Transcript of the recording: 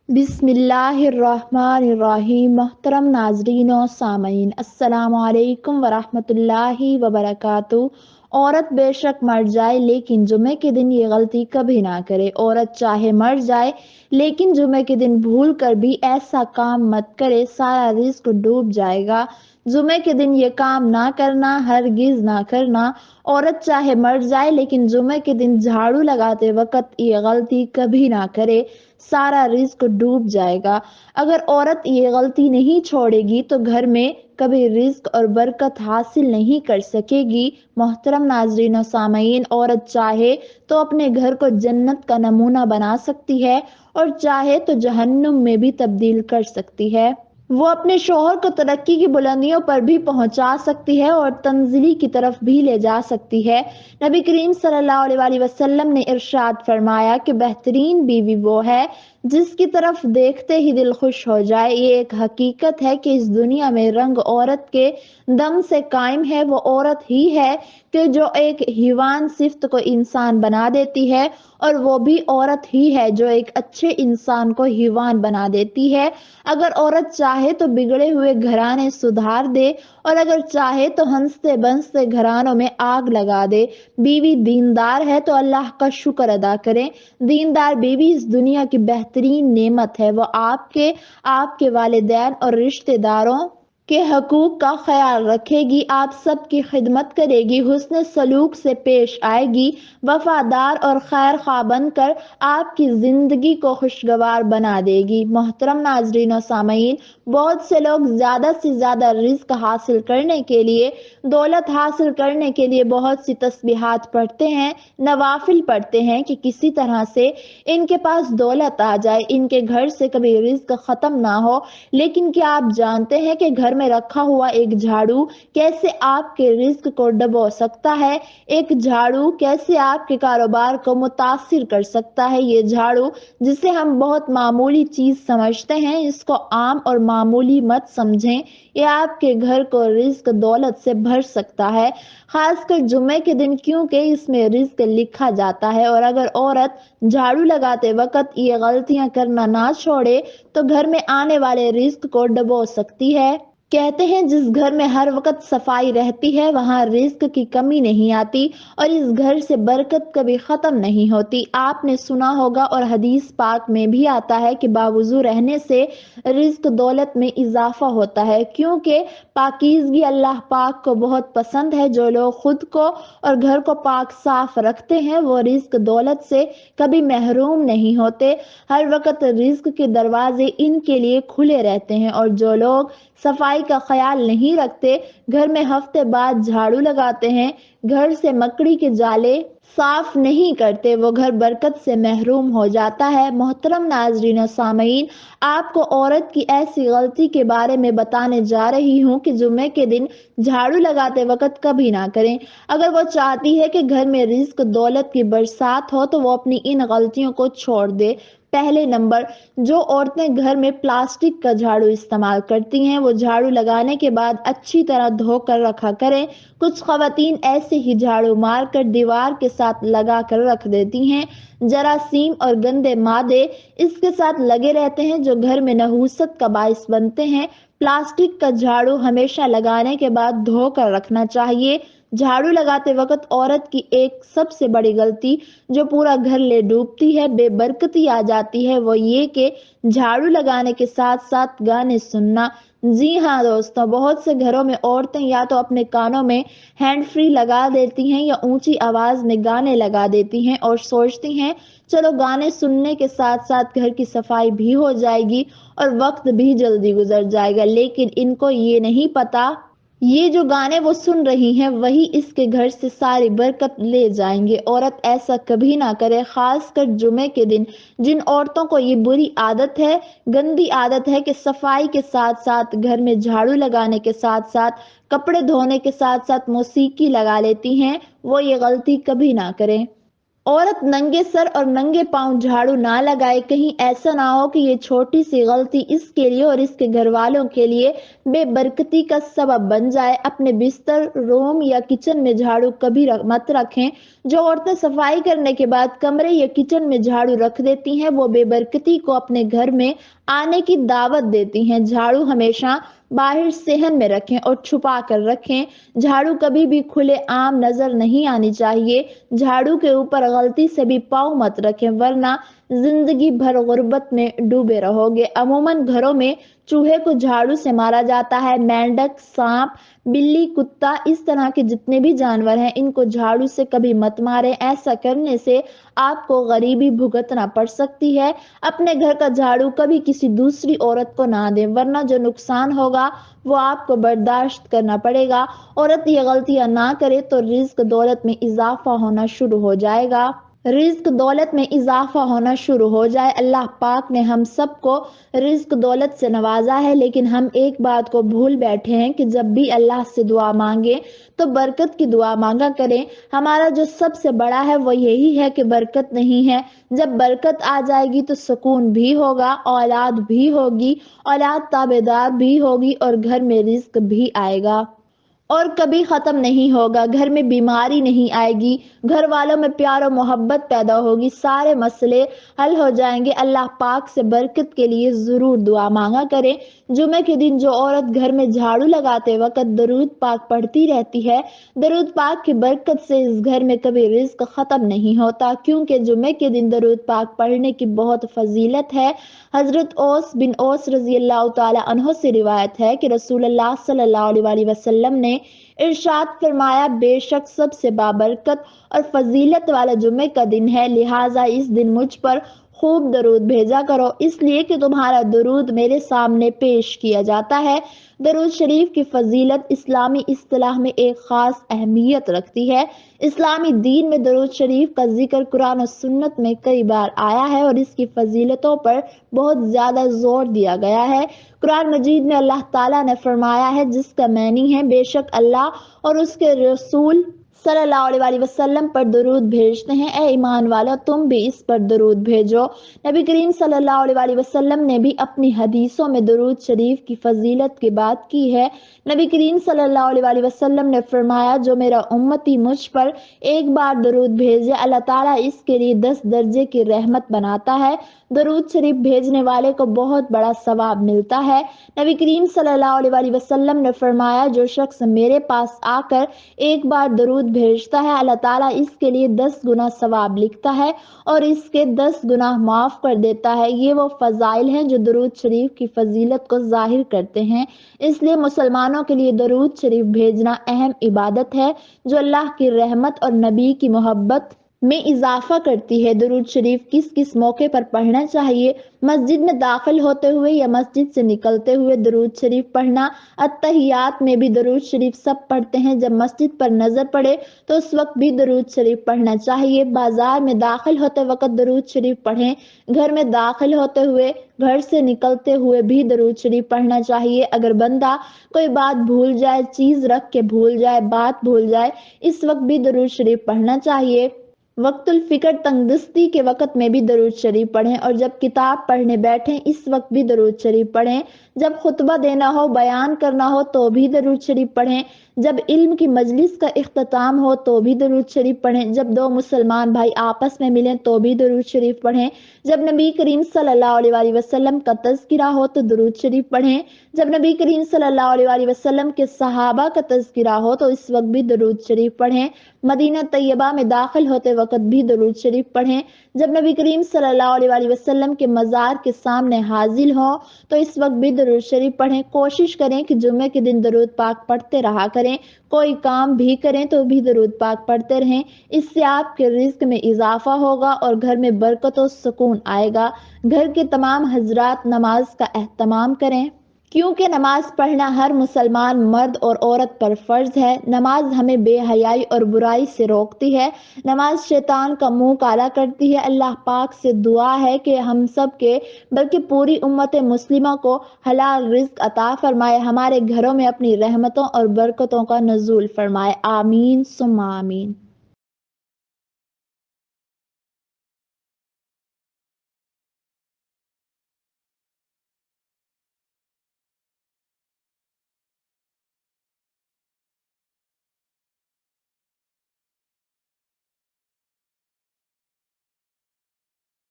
बिस्मिल्लाहिर्रहमानिर्रहीम। मोहतरम नाजरीन और सामीन, अस्सलामु अलैकुम वरहमतुल्लाहि वबरकातुहू। औरत बेशक मर जाए लेकिन जुमे के दिन ये गलती कभी ना करे। औरत चाहे मर जाए लेकिन जुमे के दिन भूल कर भी ऐसा काम मत करे, सारा रिस्क डूब जाएगा। जुमे के दिन ये काम ना करना, हरगिज ना करना। औरत चाहे मर जाए लेकिन जुमे के दिन झाड़ू लगाते वक्त ये गलती कभी ना करे, सारा रिस्क डूब जाएगा। अगर औरत ये गलती नहीं छोड़ेगी तो घर में कभी रिस्क और बरकत हासिल नहीं कर सकेगी। मोहतरम नाजरीन और सामीन, औरत चाहे तो अपने घर को जन्नत का नमूना बना सकती है और चाहे तो जहन्नुम में भी तब्दील कर सकती है। वो अपने शौहर को तरक्की की बुलंदियों पर भी पहुंचा सकती है और तंजिली की तरफ भी ले जा सकती है। नबी करीम सल्लल्लाहु अलैहि वसल्लम ने इरशाद फरमाया कि बेहतरीन बीवी वो है जिसकी तरफ देखते ही दिल खुश हो जाए। ये एक हकीकत है कि इस दुनिया में रंग औरत के दम से कायम है। वो औरत ही है कि जो एक हिवान सिफ्त को इंसान बना देती है, और वो भी औरत ही है जो एक अच्छे इंसान को हिवान बना देती है। अगर औरत चाहे तो बिगड़े हुए घराने सुधार दे और अगर चाहे तो हंसते बंसते घरानों में आग लगा दे। बीवी दीनदार है तो अल्लाह का शुक्र अदा करें। दीनदार बीवी इस दुनिया की बेहतरीन नेमत है। वो आपके आपके वालिदैन और रिश्तेदारों के हकूक का ख्याल रखेगी, आप सबकी खिदमत करेगी, हुस्न सलूक से पेश आएगी, वफादार और खैर खा बनकर आपकी जिंदगी को खुशगवार बना देगी। मोहतरम नाजरीन और सामीन, बहुत से लोग ज्यादा से ज्यादा रिज्क हासिल करने के लिए, दौलत हासिल करने के लिए बहुत सी तस्बीहात पढ़ते हैं, नवाफिल पढ़ते हैं कि किसी तरह से इनके पास दौलत आ जाए, इनके घर से कभी रिज्क खत्म ना हो। लेकिन क्या आप जानते हैं कि घर में रखा हुआ एक झाड़ू कैसे आपके रिस्क को डबो सकता है? एक झाड़ू कैसे आपके कारोबार को मुतासिर कर सकता है? ये झाड़ू जिसे हम बहुत मामूली चीज समझते हैं, इसको आम और मामूली मत समझें। ये आपके घर को रिस्क दौलत से भर सकता है, खासकर जुमे के दिन, क्योंकि इसमें रिस्क लिखा जाता है। और अगर औरत झाड़ू लगाते वक्त ये गलतियां करना ना छोड़े तो घर में आने वाले रिस्क को डुबो सकती है। कहते हैं जिस घर में हर वक्त सफाई रहती है वहां रिस्क की कमी नहीं आती और इस घर से बरकत कभी खत्म नहीं होती। आपने सुना होगा और हदीस पाक में भी आता है कि बावुजू रहने से रिस्क दौलत में इजाफा होता है, क्योंकि पाकीज़गी अल्लाह पाक को बहुत पसंद है। जो लोग खुद को और घर को पाक साफ रखते हैं वो रिस्क दौलत से कभी महरूम नहीं होते। हर वक्त रिस्क के दरवाजे इनके लिए खुले रहते हैं। और जो लोग सफाई का ख्याल नहीं रखते, घर में हफ्ते बाद झाड़ू लगाते हैं, घर से मकड़ी के जाले साफ नहीं करते, वो घर बरकत से महरूम हो जाता है। मोहतरम नाजरीन और सामीन, आपको औरत की ऐसी गलती के बारे में बताने जा रही हूँ कि जुमे के दिन झाड़ू लगाते वक्त कभी ना करें। अगर वो चाहती है कि घर में रिस्क दौलत की बरसात हो तो वो अपनी इन गलतियों को छोड़ दे। पहले नंबर, जो औरतें घर में प्लास्टिक का झाड़ू इस्तेमाल करती हैं वो झाड़ू लगाने के बाद अच्छी तरह धोकर रखा करें। कुछ खवातीन ऐसे ही झाड़ू मारकर दीवार के साथ लगा कर रख देती हैं। जरासीम और गंदे मादे इसके साथ लगे रहते हैं जो घर में नहूसत का बायस बनते हैं। प्लास्टिक का झाड़ू हमेशा लगाने के बाद धोकर रखना चाहिए। झाड़ू लगाते वक्त औरत की एक सबसे बड़ी गलती जो पूरा घर ले डूबती है, बेबरकती आ जाती है, वो ये कि झाड़ू लगाने के साथ साथ गाने सुनना। जी हाँ दोस्तों, बहुत से घरों में औरतें या तो अपने कानों में हैंड फ्री लगा देती हैं या ऊंची आवाज में गाने लगा देती हैं और सोचती हैं चलो गाने सुनने के साथ साथ घर की सफाई भी हो जाएगी और वक्त भी जल्दी गुजर जाएगा। लेकिन इनको ये नहीं पता ये जो गाने वो सुन रही हैं वही इसके घर से सारी बरकत ले जाएंगे। औरत ऐसा कभी ना करे, खासकर जुमे के दिन। जिन औरतों को ये बुरी आदत है, गंदी आदत है कि सफाई के साथ साथ घर में झाड़ू लगाने के साथ साथ कपड़े धोने के साथ साथ मौसीकी लगा लेती हैं, वो ये गलती कभी ना करें। औरत नंगे सर और नंगे पांव झाड़ू ना लगाए, कहीं ऐसा ना हो कि ये छोटी सी गलती इसके लिए और इसके घर वालों के लिए बेबरकती का सबब बन जाए। अपने बिस्तर, रूम या किचन में झाड़ू कभी मत रखें। जो औरतें सफाई करने के बाद कमरे या किचन में झाड़ू रख देती हैं, वो बेबरकती को अपने घर में आने की दावत देती हैं। झाड़ू हमेशा बाहर सेहन में रखें और छुपा कर रखें। झाड़ू कभी भी खुले आम नजर नहीं आनी चाहिए। झाड़ू के ऊपर गलती से भी पाँव मत रखें, वरना जिंदगी भर गुर्बत में डूबे रहोगे। अमूमन घरों में चूहे को झाड़ू से मारा जाता है। मेंढक, सांप, बिल्ली, कुत्ता, इस तरह के जितने भी जानवर हैं, इनको झाड़ू से कभी मत मारें। ऐसा करने से आपको गरीबी भुगतना पड़ सकती है। अपने घर का झाड़ू कभी किसी दूसरी औरत को ना दें, वरना जो नुकसान होगा वो आपको बर्दाश्त करना पड़ेगा। औरत ये गलतियां ना करे तो रिज्क दौलत में इजाफा होना शुरू हो जाएगा। रिज्क दौलत में इजाफा होना शुरू हो जाए। अल्लाह पाक ने हम सबको रिज्क दौलत से नवाजा है, लेकिन हम एक बात को भूल बैठे हैं कि जब भी अल्लाह से दुआ मांगे तो बरकत की दुआ मांगा करें। हमारा जो सबसे बड़ा है वो यही है कि बरकत नहीं है। जब बरकत आ जाएगी तो सुकून भी होगा, औलाद भी होगी, औलाद ताबेदार भी होगी और घर में रिज्क भी आएगा और कभी खत्म नहीं होगा। घर में बीमारी नहीं आएगी, घर वालों में प्यार और मोहब्बत पैदा होगी, सारे मसले हल हो जाएंगे। अल्लाह पाक से बरकत के लिए जरूर दुआ मांगा करें। जुमे के दिन जो औरत घर में झाड़ू लगाते वक्त दरूद पाक पढ़ती रहती है, दरूद पाक की बरकत से इस घर में कभी रिज्क खत्म नहीं होता, क्योंकि जुमे के दिन दरूद पाक पढ़ने की बहुत फजीलत है। हजरत ओस बिन ओस रजी अल्लाह तआला अन्हो से रिवायत है कि रसूलुल्लाह सल्लल्लाहु अलैहि वसल्लम ने इरशाद फरमाया, बेशक सबसे बाबरकत और फजीलत वाला जुमे का दिन है, लिहाजा इस दिन मुझ पर खूब दरूद भेजा करो, इसलिए कि तुम्हारा दरूद मेरे सामने पेश किया जाता है। दरूद शरीफ की फजीलत इस्लामी इस्तिलाह में एक खास अहमियत रखती है। इस्लामी दीन में दरूद शरीफ का जिक्र कुरान और सुन्नत में कई बार आया है और इसकी फजीलतों पर बहुत ज्यादा जोर दिया गया है। कुरान मजीद में अल्लाह ताला ने फरमाया है, जिसका मैनी है, बेशक अल्लाह और उसके रसूल सल्लल्लाहु अलैहि वसल्लम पर दरूद भेजते हैं। ए ईमान वाला, तुम भी इस पर दरूद भेजो। नबी करीम सल्लल्लाहु अलैहि वसल्लम ने भी अपनी हदीसों में दरूद शरीफ की फजीलत की बात की है। नबी करीम सल्लल्लाहु अलैहि वसल्लम ने फरमाया, जो मेरा उम्मती मुझ पर एक बार दरूद भेजे, अल्लाह ताला इसके लिए 10 दर्जे की रहमत बनाता है। दरूद शरीफ भेजने वाले को बहुत बड़ा सवाब मिलता है। नबी करीम सल्लल्लाहु अलैहि वसल्लम ने फरमाया, जो शख्स मेरे पास आकर एक बार दरूद भेजता है, अल्लाह ताला इसके लिए 10 गुना सवाब लिखता है और इसके 10 गुनाह माफ कर देता है। ये वो फजाइल हैं जो दरूद शरीफ की फजीलत को जाहिर करते हैं। इसलिए मुसलमानों के लिए दरूद शरीफ भेजना अहम इबादत है, जो अल्लाह की रहमत और नबी की मोहब्बत में इजाफा करती है। दरूद शरीफ किस किस मौके पर पढ़ना चाहिए? मस्जिद में दाखिल होते हुए या मस्जिद से निकलते हुए दरूद शरीफ पढ़ना। अत्तहियात में भी दरूद शरीफ सब पढ़ते हैं। जब मस्जिद पर नजर पड़े तो उस वक्त भी दरूद शरीफ पढ़ना चाहिए। बाजार में दाखिल होते वक्त दरूद शरीफ पढ़ें। घर में दाखिल होते हुए, घर से निकलते हुए भी दरूद शरीफ पढ़ना चाहिए। अगर बंदा कोई बात भूल जाए, चीज रख के भूल जाए, बात भूल जाए, इस वक्त भी दरूद शरीफ पढ़ना चाहिए। वक्तुल फिक्र तंगदस्ती के वक्त में भी दरूद शरीफ पढ़ें और जब किताब पढ़ने बैठें इस वक्त भी दरूद शरीफ पढ़ें। जब खुतबा देना हो, बयान करना हो तो भी दरूद शरीफ पढ़ें। जब इल्म की मजलिस का इख्तिताम हो तो भी दरूद शरीफ पढ़ें। जब दो मुसलमान भाई आपस में मिलें तो भी दरूद शरीफ पढ़ें। जब नबी करीम सल्लल्लाहु अलैहि वसल्लम का तज़किरा हो तो दरूद शरीफ पढ़ें। जब नबी करीम सल्लल्लाहु अलैहि वसल्लम के सहाबा का तज़किरा हो तो इस वक्त भी दरूद शरीफ पढ़ें। मदीना तैयबा में दाखिल होते वक्त भी दरूद शरीफ पढ़ें। जब नबी करीम सल्लल्लाहु अलैहि वसल्लम के मज़ार के सामने हाजिर हो तो इस वक्त भी दरूद शरीफ पढ़ें। कोशिश करें कि जुम्मे के दिन दरूद पाक पढ़ते रहा करें। कोई काम भी करें तो भी दरूद पाक पढ़ते रहें। इससे आपके रिज्क में इजाफा होगा और घर में बरकत और सुकून आएगा। घर के तमाम हजरात नमाज का एहतमाम करें, क्योंकि नमाज पढ़ना हर मुसलमान मर्द और औरत पर फर्ज है। नमाज हमें बेहयाई और बुराई से रोकती है। नमाज शैतान का मुंह काला करती है। अल्लाह पाक से दुआ है कि हम सब के बल्कि पूरी उम्मत मुस्लिमा को हलाल रिज्क अता फरमाए, हमारे घरों में अपनी रहमतों और बरकतों का नज़ूल फरमाए। आमीन सुम्मा आमीन।